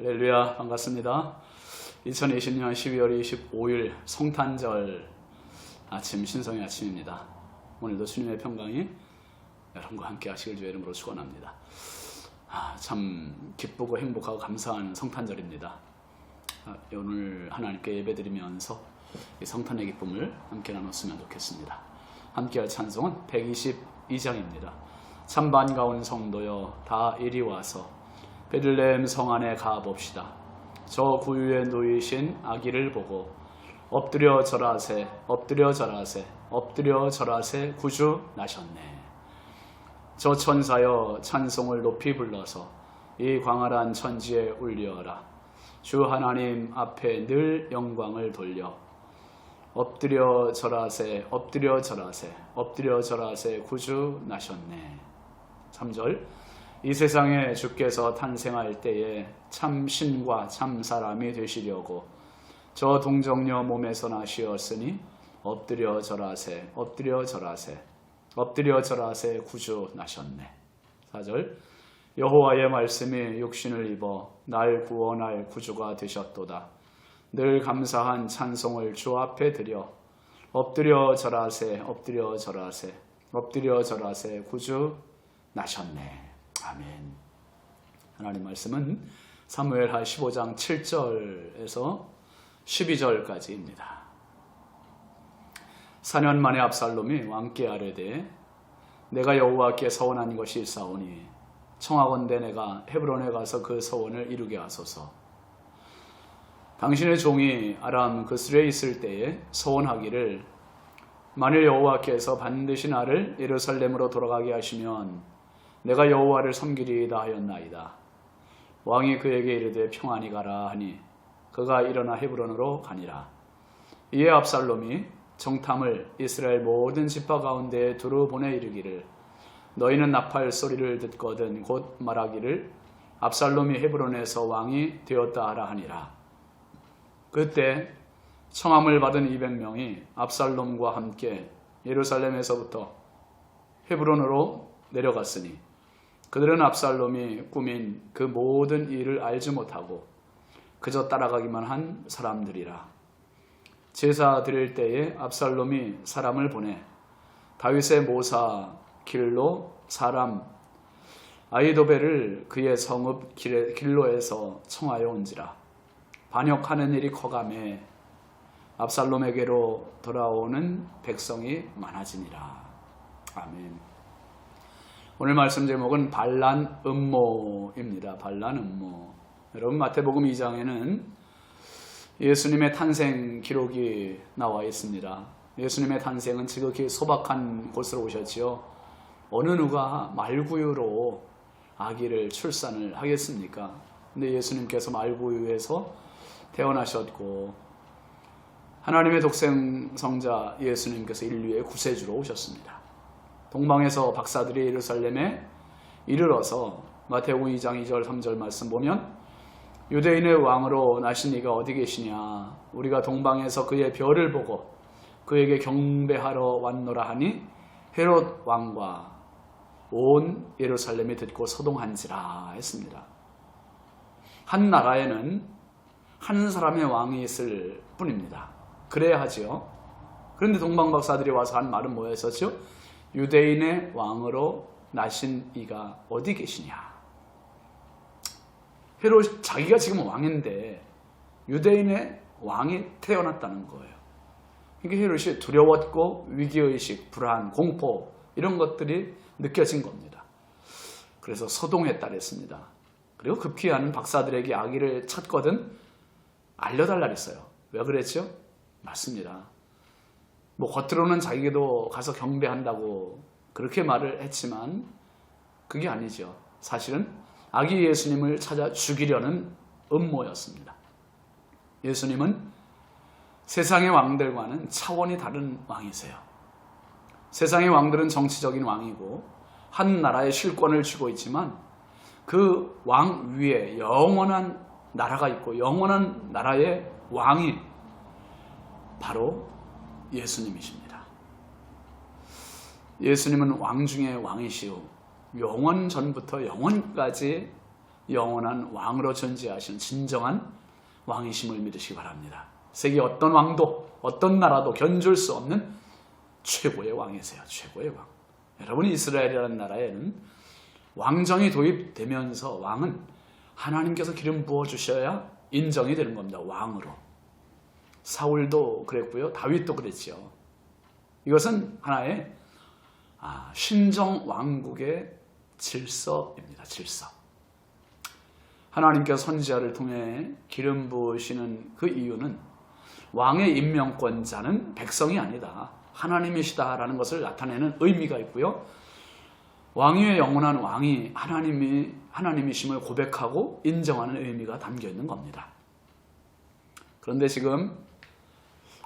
할렐루야, 반갑습니다. 2020년 12월 25일 성탄절 아침, 신성의 아침입니다. 오늘도 주님의 평강이 여러분과 함께 하시길 주의 이름으로 축원합니다. 참 기쁘고 행복하고 감사한 성탄절입니다. 오늘 하나님께 예배드리면서 이 성탄의 기쁨을 함께 나눴으면 좋겠습니다. 함께할 찬송은 122장입니다. 참 반가운 성도여 다 이리 와서 베들레헴 성 안에 가봅시다. 저 구유에 누이신 아기를 보고 엎드려 절하세, 엎드려 절하세, 엎드려 절하세 구주 나셨네. 저 천사여 찬송을 높이 불러서 이 광활한 천지에 울려라. 주 하나님 앞에 늘 영광을 돌려 엎드려 절하세, 엎드려 절하세, 엎드려 절하세 구주 나셨네. 3절 이 세상에 주께서 탄생할 때에 참 신과 참 사람이 되시려고 저 동정녀 몸에서 나시었으니 엎드려 절하세, 엎드려 절하세, 엎드려 절하세 구주 나셨네. 4절 여호와의 말씀이 육신을 입어 날 구원할 구주가 되셨도다. 늘 감사한 찬송을 주 앞에 드려 엎드려 절하세, 엎드려 절하세, 엎드려 절하세 구주 나셨네. 아멘. 하나님 말씀은 사무엘하 15장 7절에서 12절까지입니다. 4년 만에 압살롬이 왕께 아뢰되 내가 여호와께 서원한 것이 있사오니 청하건대 내가 헤브론에 가서 그 서원을 이루게 하소서. 당신의 종이 아람 그슬에 있을 때에 서원하기를 만일 여호와께서 반드시 나를 예루살렘으로 돌아가게 하시면 내가 여호와를 섬기리이다 하였나이다. 왕이 그에게 이르되 평안히 가라 하니 그가 일어나 헤브론으로 가니라. 이에 압살롬이 정탐을 이스라엘 모든 지파 가운데에 두루 보내 이르기를 너희는 나팔 소리를 듣거든 곧 말하기를 압살롬이 헤브론에서 왕이 되었다 하라 하니라. 그때 청함을 받은 200명이 압살롬과 함께 예루살렘에서부터 헤브론으로 내려갔으니 그들은 압살롬이 꾸민 그 모든 일을 알지 못하고 그저 따라가기만 한 사람들이라. 제사 드릴 때에 압살롬이 사람을 보내 다윗의 모사 길로 사람 아히도벨을 그의 성읍 길로에서 청하여 온지라. 반역하는 일이 커가매 압살롬에게로 돌아오는 백성이 많아지니라. 아멘. 오늘 말씀 제목은 반란 음모입니다. 반란 음모. 여러분 마태복음 2장에는 예수님의 탄생 기록이 나와 있습니다. 예수님의 탄생은 지극히 소박한 곳으로 오셨지요. 어느 누가 말구유로 아기를 출산을 하겠습니까? 근데 예수님께서 말구유에서 태어나셨고 하나님의 독생 성자 예수님께서 인류의 구세주로 오셨습니다. 동방에서 박사들이 예루살렘에 이르러서 마태복음 2장 2절 3절 말씀 보면 유대인의 왕으로 나신 이가 어디 계시냐 우리가 동방에서 그의 별을 보고 그에게 경배하러 왔노라 하니 헤롯 왕과 온 예루살렘이 듣고 소동한지라 했습니다. 한 나라에는 한 사람의 왕이 있을 뿐입니다. 그래야 하지요. 그런데 동방 박사들이 와서 한 말은 뭐였었죠? 유대인의 왕으로 나신 이가 어디 계시냐. 헤롯 자기가 지금 왕인데 유대인의 왕이 태어났다는 거예요. 이게 헤롯이 두려웠고 위기의식, 불안, 공포 이런 것들이 느껴진 겁니다. 그래서 소동했다 그랬습니다. 그리고 급기야는 박사들에게 아기를 찾거든 알려달라 그랬어요. 왜 그랬죠? 맞습니다. 뭐 겉으로는 자기도 가서 경배한다고 그렇게 말을 했지만 그게 아니죠. 사실은 아기 예수님을 찾아 죽이려는 음모였습니다. 예수님은 세상의 왕들과는 차원이 다른 왕이세요. 세상의 왕들은 정치적인 왕이고 한 나라의 실권을 쥐고 있지만 그 왕 위에 영원한 나라가 있고 영원한 나라의 왕이 바로 예수님이십니다. 예수님은 왕 중의 왕이시오. 영원 전부터 영원까지 영원한 왕으로 존재하시는 진정한 왕이심을 믿으시기 바랍니다. 세계 어떤 왕도 어떤 나라도 견줄 수 없는 최고의 왕이세요. 최고의 왕. 여러분, 이스라엘이라는 나라에는 왕정이 도입되면서 왕은 하나님께서 기름 부어주셔야 인정이 되는 겁니다. 왕으로. 사울도 그랬고요. 다윗도 그랬죠. 이것은 하나의 신정 왕국의 질서입니다. 질서. 하나님께서 선지자를 통해 기름 부으시는 그 이유는 왕의 임명권자는 백성이 아니다, 하나님이시다라는 것을 나타내는 의미가 있고요. 왕위의 영원한 왕이 하나님이심을 고백하고 인정하는 의미가 담겨 있는 겁니다. 그런데 지금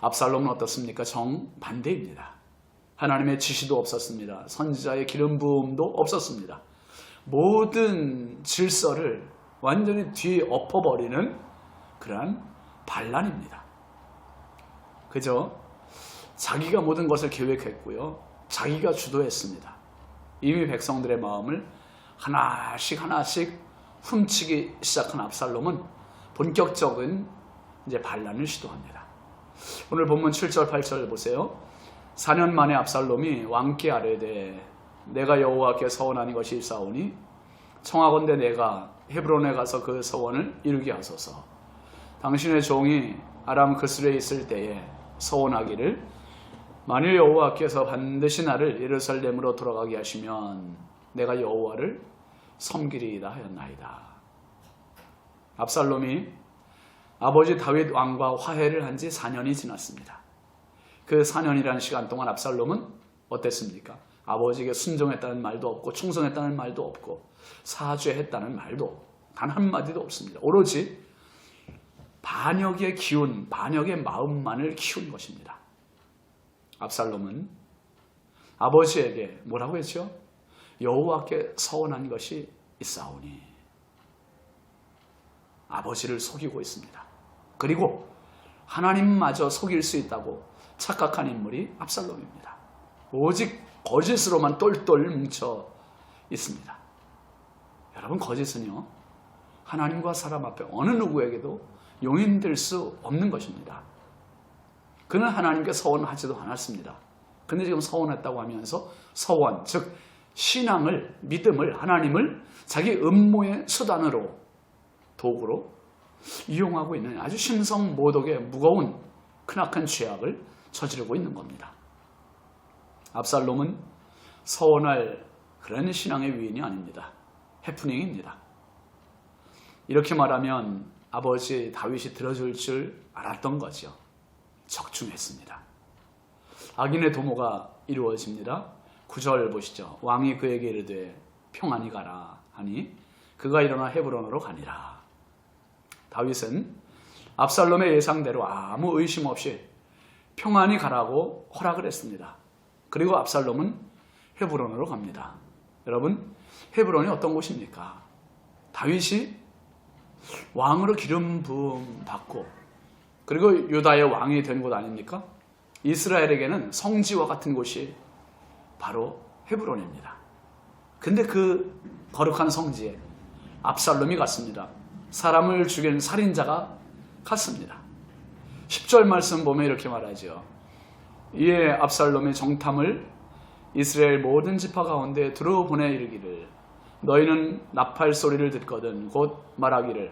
압살롬은 어떻습니까? 정반대입니다. 하나님의 지시도 없었습니다. 선지자의 기름 부음도 없었습니다. 모든 질서를 완전히 뒤엎어버리는 그러한 반란입니다. 그저 자기가 모든 것을 계획했고요. 자기가 주도했습니다. 이미 백성들의 마음을 하나씩 훔치기 시작한 압살롬은 본격적인 반란을 시도합니다. 오늘 본문 7절 8절 보세요. 4년 만에 압살롬이 왕께 아뢰되 내가 여호와께 서원하니 것이 일사오니 청하건대 내가 헤브론에 가서 그 서원을 이루게 하소서. 당신의 종이 아람 그슬에 있을 때에 서원하기를 만일 여호와께서 반드시 나를 예루살렘으로 돌아가게 하시면 내가 여호와를 섬기리이다 하였나이다. 압살롬이 아버지 다윗 왕과 화해를 한 지 4년이 지났습니다. 그 4년이라는 시간 동안 압살롬은 어땠습니까? 아버지에게 순종했다는 말도 없고 충성했다는 말도 없고 사죄했다는 말도 단 한마디도 없습니다. 오로지 반역의 기운, 반역의 마음만을 키운 것입니다. 압살롬은 아버지에게 뭐라고 했죠? 여호와께 서원한 것이 있사오니. 아버지를 속이고 있습니다. 그리고 하나님마저 속일 수 있다고 착각한 인물이 압살롬입니다. 오직 거짓으로만 똘똘 뭉쳐 있습니다. 여러분, 거짓은요, 하나님과 사람 앞에 어느 누구에게도 용인될 수 없는 것입니다. 그는 하나님께 서원하지도 않았습니다. 근데 지금 서원했다고 하면서 서원, 즉 신앙을, 믿음을, 하나님을 자기 음모의 수단으로, 도구로 이용하고 있는 아주 신성모독의 무거운 크나큰 죄악을 저지르고 있는 겁니다. 압살롬은 서원할 그런 신앙의 위인이 아닙니다. 해프닝입니다. 이렇게 말하면 아버지 다윗이 들어줄 줄 알았던 거죠. 적중했습니다. 악인의 도모가 이루어집니다. 9절 보시죠. 왕이 그에게 이르되 평안히 가라 하니 그가 일어나 헤브론으로 가니라. 다윗은 압살롬의 예상대로 아무 의심 없이 평안히 가라고 허락을 했습니다. 그리고 압살롬은 헤브론으로 갑니다. 여러분, 헤브론이 어떤 곳입니까? 다윗이 왕으로 기름 부음 받고 그리고 유다의 왕이 된 곳 아닙니까? 이스라엘에게는 성지와 같은 곳이 바로 헤브론입니다. 근데 그 거룩한 성지에 압살롬이 갔습니다. 사람을 죽인 살인자가 갔습니다. 10절 말씀 보면 이렇게 말하죠. 이에 압살롬의 정탐을 이스라엘 모든 지파 가운데 두루 보내 이르기를 너희는 나팔 소리를 듣거든 곧 말하기를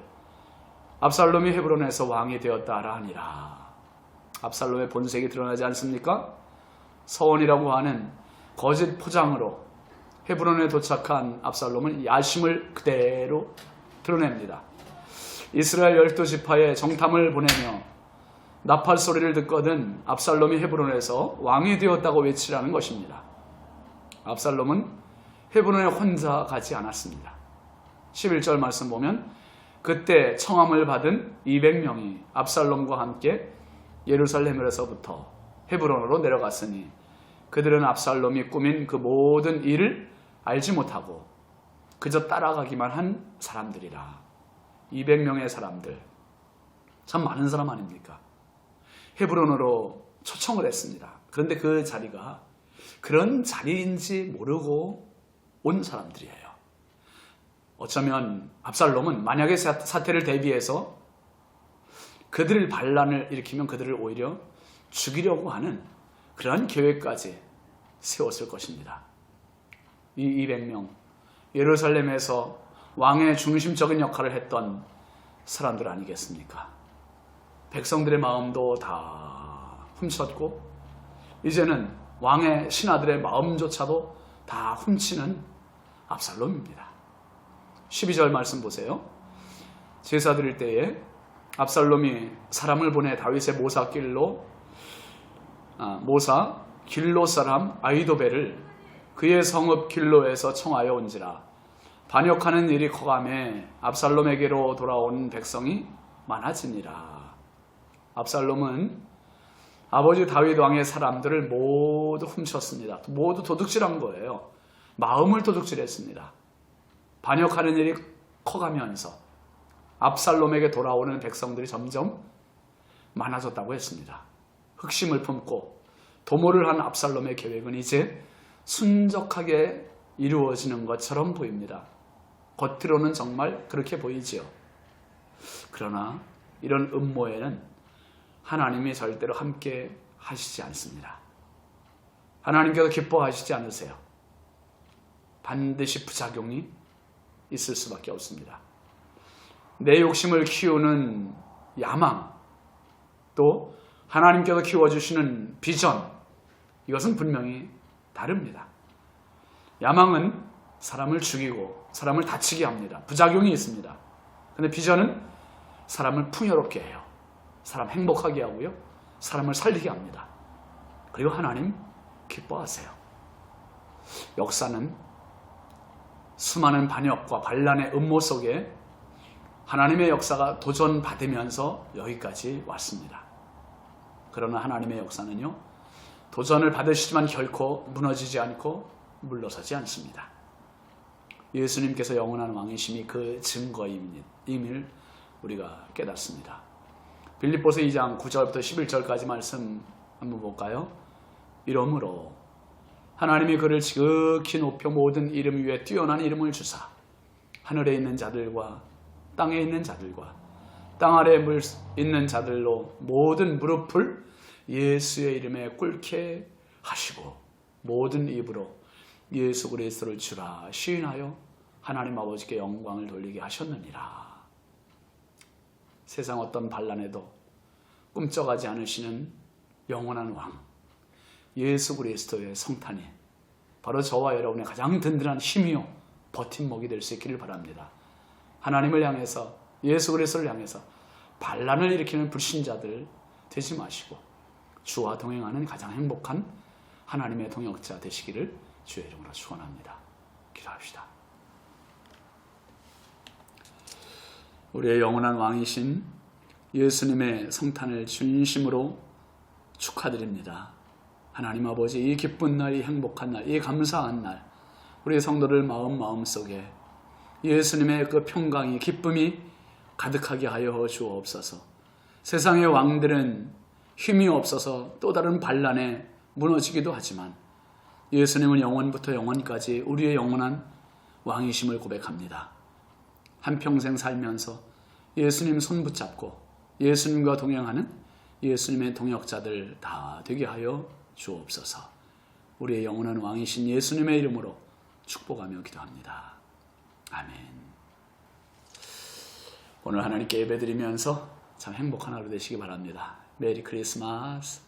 압살롬이 헤브론에서 왕이 되었다 하라 하니라. 압살롬의 본색이 드러나지 않습니까? 서원이라고 하는 거짓 포장으로 헤브론에 도착한 압살롬은 야심을 그대로 드러냅니다. 이스라엘 12지파에 정탐을 보내며 나팔 소리를 듣거든 압살롬이 헤브론에서 왕이 되었다고 외치라는 것입니다. 압살롬은 헤브론에 혼자 가지 않았습니다. 11절 말씀 보면 그때 청함을 받은 200명이 압살롬과 함께 예루살렘에서부터 헤브론으로 내려갔으니 그들은 압살롬이 꾸민 그 모든 일을 알지 못하고 그저 따라가기만 한 사람들이라. 200명의 사람들, 참 많은 사람 아닙니까? 헤브론으로 초청을 했습니다. 그런데 그 자리가 그런 자리인지 모르고 온 사람들이에요. 어쩌면 압살롬은 만약의 사태를 대비해서 그들을 반란을 일으키면 그들을 오히려 죽이려고 하는 그러한 계획까지 세웠을 것입니다. 이 200명 예루살렘에서 왕의 중심적인 역할을 했던 사람들 아니겠습니까? 백성들의 마음도 다 훔쳤고 이제는 왕의 신하들의 마음조차도 다 훔치는 압살롬입니다. 12절 말씀 보세요. 제사 드릴 때에 압살롬이 사람을 보내 다윗의 모사 길로 사람 아히도벨을 그의 성읍 길로에서 청하여 온지라. 반역하는 일이 커가매 압살롬에게로 돌아온 백성이 많아지니라. 압살롬은 아버지 다윗 왕의 사람들을 모두 훔쳤습니다. 모두 도둑질한 거예요. 마음을 도둑질했습니다. 반역하는 일이 커가면서 압살롬에게 돌아오는 백성들이 점점 많아졌다고 했습니다. 흑심을 품고 도모를 한 압살롬의 계획은 이제 순적하게 이루어지는 것처럼 보입니다. 겉으로는 정말 그렇게 보이지요. 그러나 이런 음모에는 하나님이 절대로 함께 하시지 않습니다. 하나님께서 기뻐하시지 않으세요. 반드시 부작용이 있을 수밖에 없습니다. 내 욕심을 키우는 야망, 또 하나님께서 키워주시는 비전, 이것은 분명히 다릅니다. 야망은 사람을 죽이고 사람을 다치게 합니다. 부작용이 있습니다. 그런데 비전은 사람을 풍요롭게 해요. 사람 행복하게 하고요. 사람을 살리게 합니다. 그리고 하나님 기뻐하세요. 역사는 수많은 반역과 반란의 음모 속에 하나님의 역사가 도전받으면서 여기까지 왔습니다. 그러나 하나님의 역사는요, 도전을 받으시지만 결코 무너지지 않고 물러서지 않습니다. 예수님께서 영원한 왕이심이 그 증거임을 우리가 깨닫습니다. 빌립보서 2장 9절부터 11절까지 말씀 한번 볼까요? 이러므로 하나님이 그를 지극히 높여 모든 이름 위에 뛰어난 이름을 주사 하늘에 있는 자들과 땅에 있는 자들과 땅 아래에 있는 자들로 모든 무릎을 예수의 이름에 꿇게 하시고 모든 입으로 예수 그리스도를 주라 시인하여 하나님 아버지께 영광을 돌리게 하셨느니라. 세상 어떤 반란에도 꿈쩍하지 않으시는 영원한 왕 예수 그리스도의 성탄이 바로 저와 여러분의 가장 든든한 힘이요 버팀목이 될 수 있기를 바랍니다. 하나님을 향해서 예수 그리스도를 향해서 반란을 일으키는 불신자들 되지 마시고 주와 동행하는 가장 행복한 하나님의 동역자 되시기를 주의 이름으로 축원합니다. 기도합시다. 우리의 영원한 왕이신 예수님의 성탄을 진심으로 축하드립니다. 하나님 아버지, 이 기쁜 날, 이 행복한 날, 이 감사한 날, 우리 성도들 마음속에 예수님의 그 평강이, 기쁨이 가득하게 하여 주옵소서. 세상의 왕들은 힘이 없어서 또 다른 반란에 무너지기도 하지만 예수님은 영원부터 영원까지 우리의 영원한 왕이심을 고백합니다. 한평생 살면서 예수님 손 붙잡고 예수님과 동행하는 예수님의 동역자들 다 되게 하여 주옵소서. 우리의 영원한 왕이신 예수님의 이름으로 축복하며 기도합니다. 아멘. 오늘 하나님께 예배드리면서 참 행복한 하루 되시기 바랍니다. 메리 크리스마스.